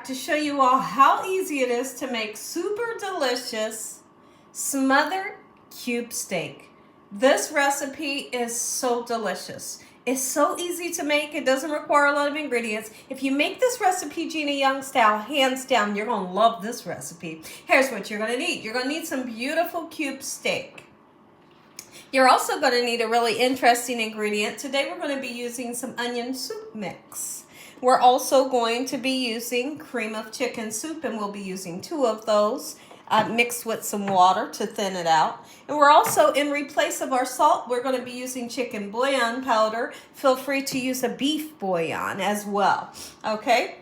back to show you all how easy it is to make super delicious smothered cube steak. This recipe is so delicious. It's so easy to make. It doesn't require a lot of ingredients. If you make this recipe Gina Young style, hands down, you're going to love this recipe. Here's what you're going to need. You're going to need some beautiful cube steak. You're also going to need a really interesting ingredient. Today we're going to be using some onion soup mix. We're also going to be using cream of chicken soup, and we'll be using 2 of those mixed with some water to thin it out. And we're also, in replace of our salt, we're going to be using chicken bouillon powder. Feel free to use a beef bouillon as well, okay,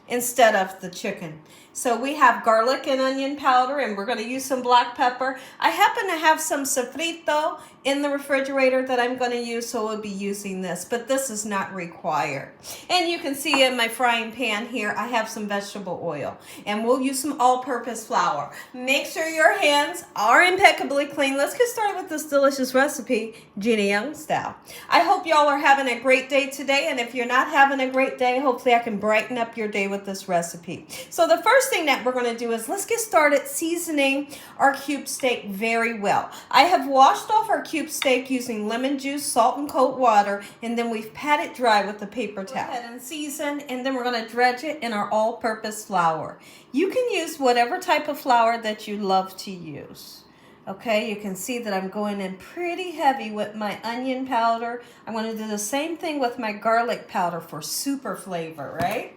instead of the chicken. So we have garlic and onion powder, and we're going to use some black pepper. I happen to have some sofrito in the refrigerator that I'm going to use, so we'll be using this, but this is not required. And you can see in my frying pan here, I have some vegetable oil, and we'll use some all-purpose flour. Make sure your hands are impeccably clean. Let's get started with this delicious recipe, Gina Young style. I hope y'all are having a great day today, and if you're not having a great day, hopefully I can brighten up your day with this recipe. So the first thing that we're going to do is let's get started seasoning our cube steak very well. I have washed off our cube steak using lemon juice, salt, and cold water, and then we've patted dry with a paper towel. Go ahead and season, and then we're going to dredge it in our all-purpose flour. You can use whatever type of flour that you love to use. Okay, you can see that I'm going in pretty heavy with my onion powder. I'm going to do the same thing with my garlic powder for super flavor, right?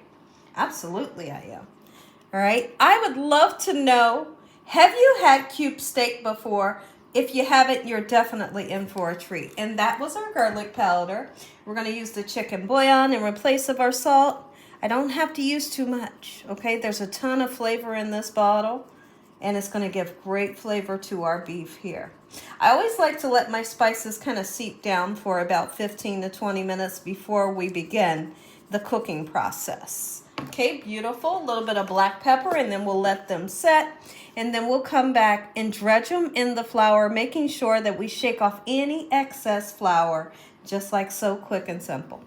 Absolutely I am. All right, I would love to know, have you had cube steak before? If you haven't, you're definitely in for a treat. And that was our garlic powder. We're going to use the chicken bouillon in replace of our salt. I don't have to use too much, okay? There's a ton of flavor in this bottle, and it's going to give great flavor to our beef here. I always like to let my spices kind of seep down for about 15 to 20 minutes before we begin the cooking process. Okay, beautiful. A little bit of black pepper, and then we'll let them set. And then we'll come back and dredge them in the flour, making sure that we shake off any excess flour, just like so, quick and simple.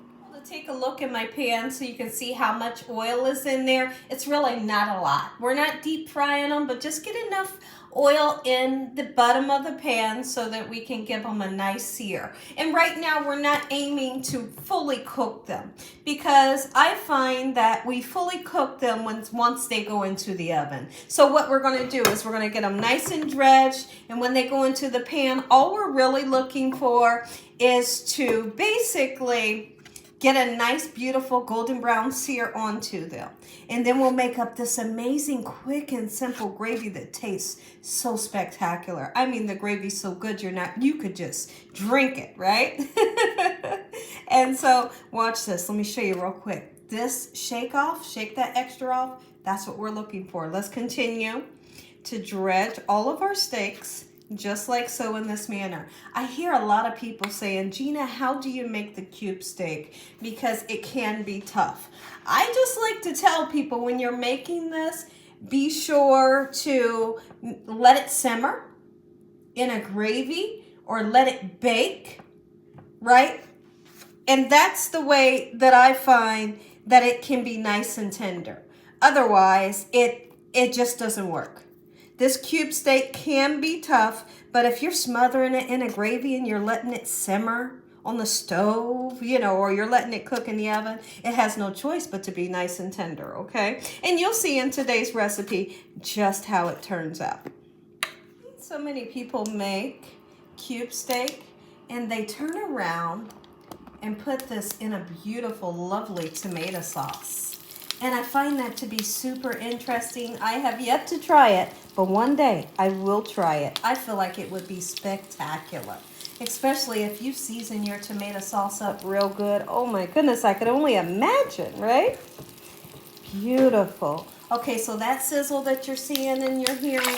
Take a look in my pan so you can see how much oil is in there. It's really not a lot. We're not deep frying them, but just get enough oil in the bottom of the pan so that we can give them a nice sear. And right now we're not aiming to fully cook them, because I find that we fully cook them once they go into the oven. So what we're going to do is we're going to get them nice and dredged, and when they go into the pan, all we're really looking for is to basically get a nice, beautiful golden brown sear onto them. And then we'll make up this amazing, quick and simple gravy that tastes so spectacular. I mean, the gravy's so good, you could just drink it, right? And so, watch this. Let me show you real quick. This shake that extra off, that's what we're looking for. Let's continue to dredge all of our steaks just like so in this manner. I hear a lot of people saying, Gina, how do you make the cube steak? Because it can be tough. I just like to tell people, when you're making this, be sure to let it simmer in a gravy or let it bake, right? And that's the way that I find that it can be nice and tender. Otherwise, it just doesn't work. This cube steak can be tough, but if you're smothering it in a gravy and you're letting it simmer on the stove, or you're letting it cook in the oven, it has no choice but to be nice and tender, okay? And you'll see in today's recipe just how it turns out. So many people make cube steak and they turn around and put this in a beautiful, lovely tomato sauce. And I find that to be super interesting. I have yet to try it, but one day I will try it. I feel like it would be spectacular, especially if you season your tomato sauce up real good. Oh my goodness, I could only imagine, right? Beautiful. Okay, so that sizzle that you're seeing and you're hearing,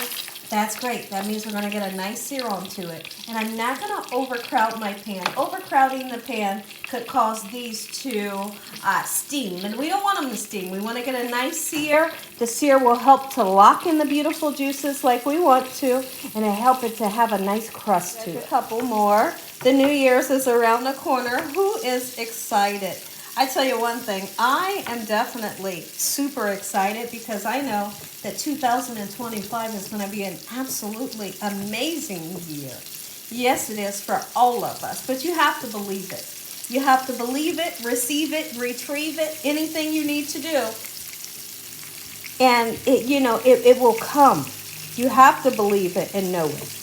that's great. That means we're going to get a nice sear onto it. And I'm not going to overcrowd my pan. Overcrowding the pan could cause these to steam. And we don't want them to steam. We want to get a nice sear. The sear will help to lock in the beautiful juices like we want to. And it help it to have a nice crust to it. A couple more. The New Year's is around the corner. Who is excited? I tell you one thing, I am definitely super excited because I know that 2025 is going to be an absolutely amazing year. Yes, it is for all of us, but you have to believe it. You have to believe it, receive it, retrieve it, anything you need to do. And it will come. You have to believe it and know it.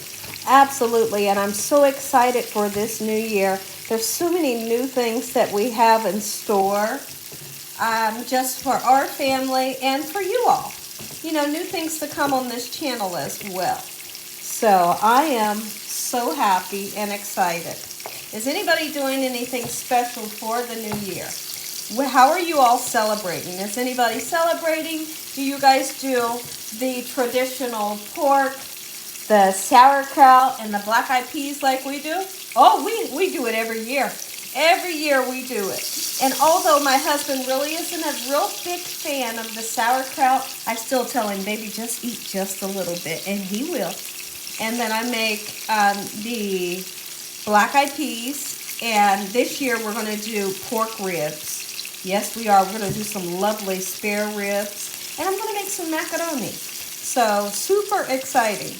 Absolutely, and I'm so excited for this new year. There's so many new things that we have in store, just for our family and for you all. New things to come on this channel as well. So I am so happy and excited. Is anybody doing anything special for the new year? How are you all celebrating? Is anybody celebrating? Do you guys do the traditional pork, the sauerkraut, and the black eyed peas like we do? Oh, we do it every year. Every year we do it. And although my husband really isn't a real big fan of the sauerkraut, I still tell him, baby, just eat just a little bit, and he will. And then I make the black eyed peas, and this year we're going to do pork ribs. Yes, we are. We're going to do some lovely spare ribs, and I'm going to make some macaroni. So super exciting.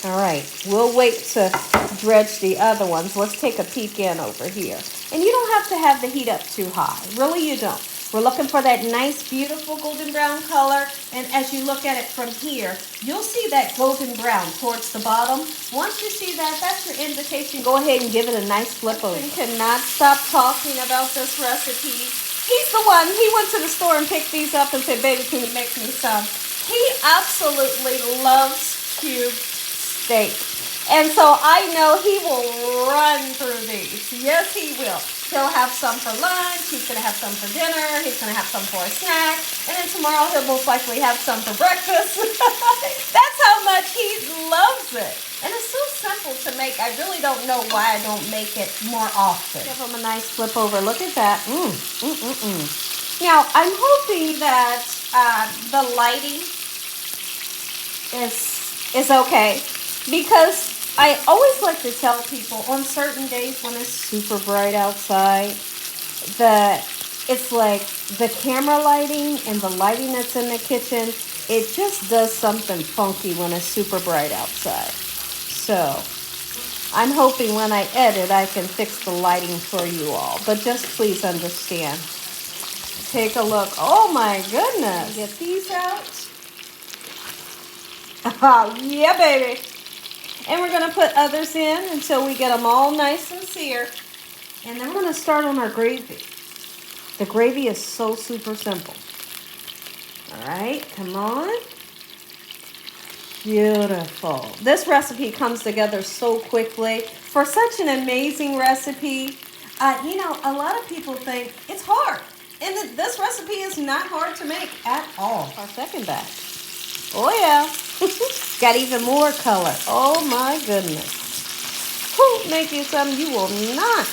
All right, we'll wait to dredge the other ones. Let's take a peek in over here. And you don't have to have the heat up too high. Really, you don't. We're looking for that nice, beautiful golden brown color. And as you look at it from here, you'll see that golden brown towards the bottom. Once you see that, that's your indication. Go ahead and give it a nice flip over. I cannot stop talking about this recipe. He's the one. He went to the store and picked these up and said, baby, can you make me some? He absolutely loves cube steak. And so I know he will run through these. Yes, he will. He'll have some for lunch. He's going to have some for dinner. He's going to have some for a snack. And then tomorrow he'll most likely have some for breakfast. That's how much he loves it. And it's so simple to make. I really don't know why I don't make it more often. Give him a nice flip over. Look at that. Now, I'm hoping that the lighting is okay. Because I always like to tell people on certain days when it's super bright outside that it's like the camera lighting and the lighting that's in the kitchen, it just does something funky when it's super bright outside. So I'm hoping when I edit I can fix the lighting for you all. But just please understand. Take a look. Oh my goodness. Get these out. Oh, yeah, baby. And we're going to put others in until we get them all nice and seared. And then we're going to start on our gravy. The gravy is so super simple. All right, come on. Beautiful. This recipe comes together so quickly. For such an amazing recipe, a lot of people think it's hard. And this recipe is not hard to make at all. Our second batch. Oh, yeah. Got even more color. Oh, my goodness. Whew, make you some. You will not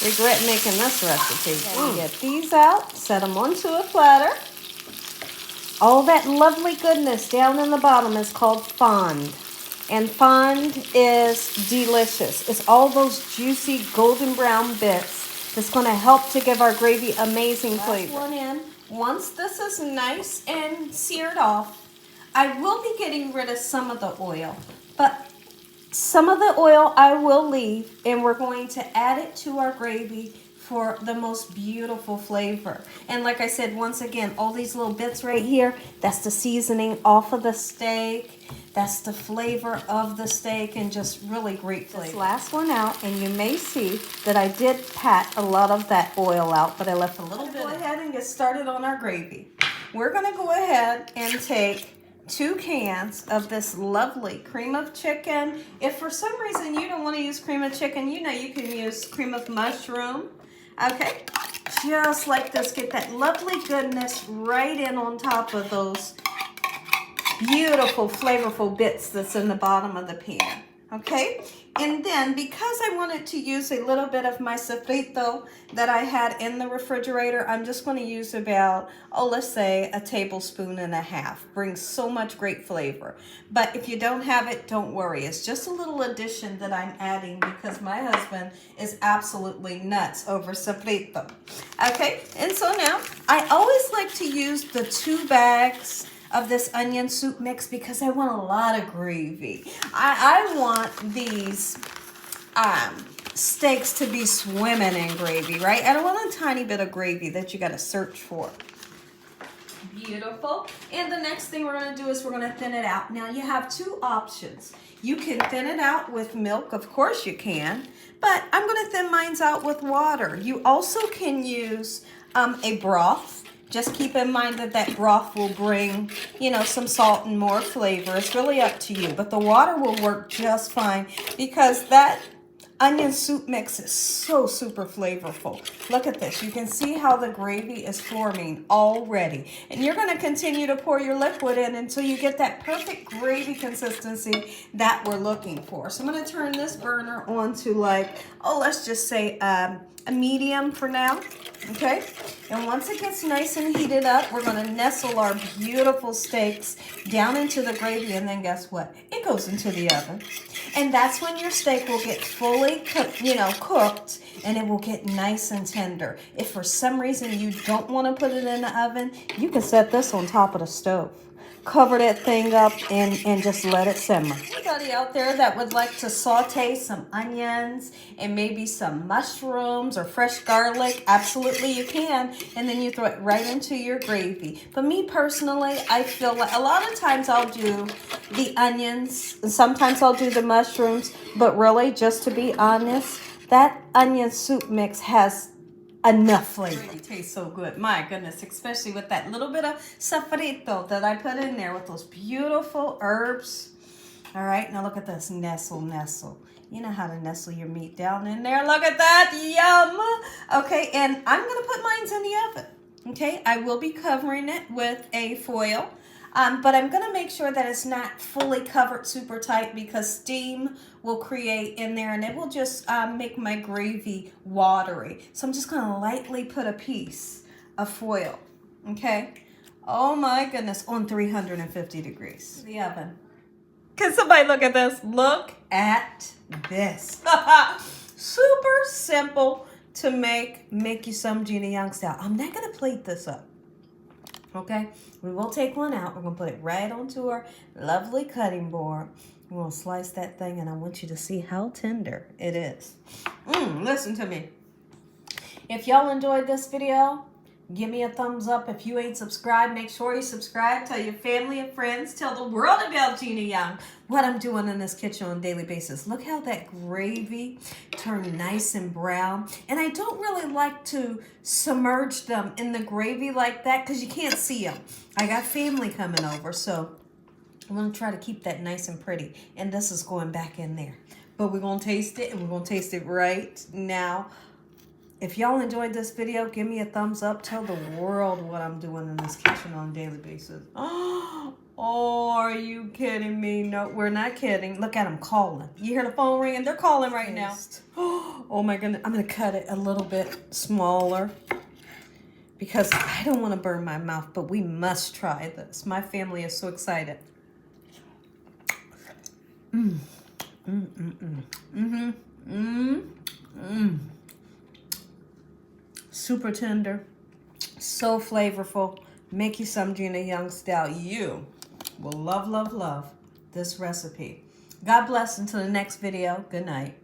regret making this recipe. Get these out. Set them onto a platter. All that lovely goodness down in the bottom is called fond. And fond is delicious. It's all those juicy golden brown bits that's going to help to give our gravy amazing flavor. Last one in. Once this is nice and seared off, I will be getting rid of some of the oil, but some of the oil I will leave, and we're going to add it to our gravy for the most beautiful flavor. And like I said, once again, all these little bits right here, that's the seasoning off of the steak. That's the flavor of the steak, and just really great flavor. This last one out, and you may see that I did pat a lot of that oil out, but I left a little bit. Go ahead and get started on our gravy. We're gonna go ahead and take 2 cans of this lovely cream of chicken. If for some reason you don't want to use cream of chicken, you can use cream of mushroom. Okay, just like this. Get that lovely goodness right in on top of those beautiful, flavorful bits that's in the bottom of the pan. Okay, and then because I wanted to use a little bit of my sofrito that I had in the refrigerator, I'm just going to use about, oh, let's say a tablespoon and a half. Brings so much great flavor. But if you don't have it, don't worry. It's just a little addition that I'm adding because my husband is absolutely nuts over sofrito. Okay, and so now I always like to use the 2 bags of this onion soup mix because I want a lot of gravy. I want these steaks to be swimming in gravy, right? I don't want a tiny bit of gravy that you got to search for. Beautiful. And the next thing we're going to do is we're going to thin it out. Now you have 2 options. You can thin it out with milk, of course you can, but I'm going to thin mine out with water. You also can use a broth. Just keep in mind that that broth will bring, you know, some salt and more flavor. It's really up to you. But the water will work just fine because that onion soup mix is so super flavorful. Look at this. You can see how the gravy is forming already. And you're going to continue to pour your liquid in until you get that perfect gravy consistency that we're looking for. So I'm going to turn this burner on to like, oh, let's just say a medium for now. Okay, and once it gets nice and heated up, we're going to nestle our beautiful steaks down into the gravy, and then guess what? It goes into the oven. And that's when your steak will get fully cooked, and it will get nice and tender. If for some reason you don't want to put it in the oven, you can set this on top of the stove. Cover that thing up and just let it simmer. Anybody out there that would like to saute some onions and maybe some mushrooms or fresh garlic, absolutely you can. And then you throw it right into your gravy. But me personally, I feel like a lot of times I'll do the onions and sometimes I'll do the mushrooms. But really, just to be honest, that onion soup mix has enough flavor. It really tastes so good. My goodness, especially with that little bit of sofrito that I put in there with those beautiful herbs. All right, now look at this. Nestle, nestle. You know how to nestle your meat down in there. Look at that. Yum. Okay, and I'm going to put mine in the oven. Okay, I will be covering it with a foil. But I'm going to make sure that it's not fully covered super tight because steam will create in there and it will just make my gravy watery. So I'm just going to lightly put a piece of foil, okay? Oh my goodness, on 350 degrees. The oven. Can somebody look at this? Look at this. Super simple to make you some Gina Young style. I'm not going to plate this up. Okay, we will take one out. We're going to put it right onto our lovely cutting board. We're going to slice that thing, and I want you to see how tender it is. Listen to me. If y'all enjoyed this video, give me a thumbs up. If you ain't subscribed, make sure you subscribe. Tell your family and friends. Tell the world about Gina Young. What I'm doing in this kitchen on a daily basis. Look how that gravy turned nice and brown. And I don't really like to submerge them in the gravy like that because you can't see them. I got family coming over, so I'm going to try to keep that nice and pretty. And this is going back in there. But we're going to taste it, and we're going to taste it right now. If y'all enjoyed this video, give me a thumbs up. Tell the world what I'm doing in this kitchen on a daily basis. Oh, are you kidding me? No, we're not kidding. Look at them calling. You hear the phone ringing? They're calling right now. Oh my goodness. I'm going to cut it a little bit smaller because I don't want to burn my mouth, but we must try this. My family is so excited. Super tender, so flavorful. Make you some Gina Young style. You will love, love, love this recipe. God bless until the next video. Good night.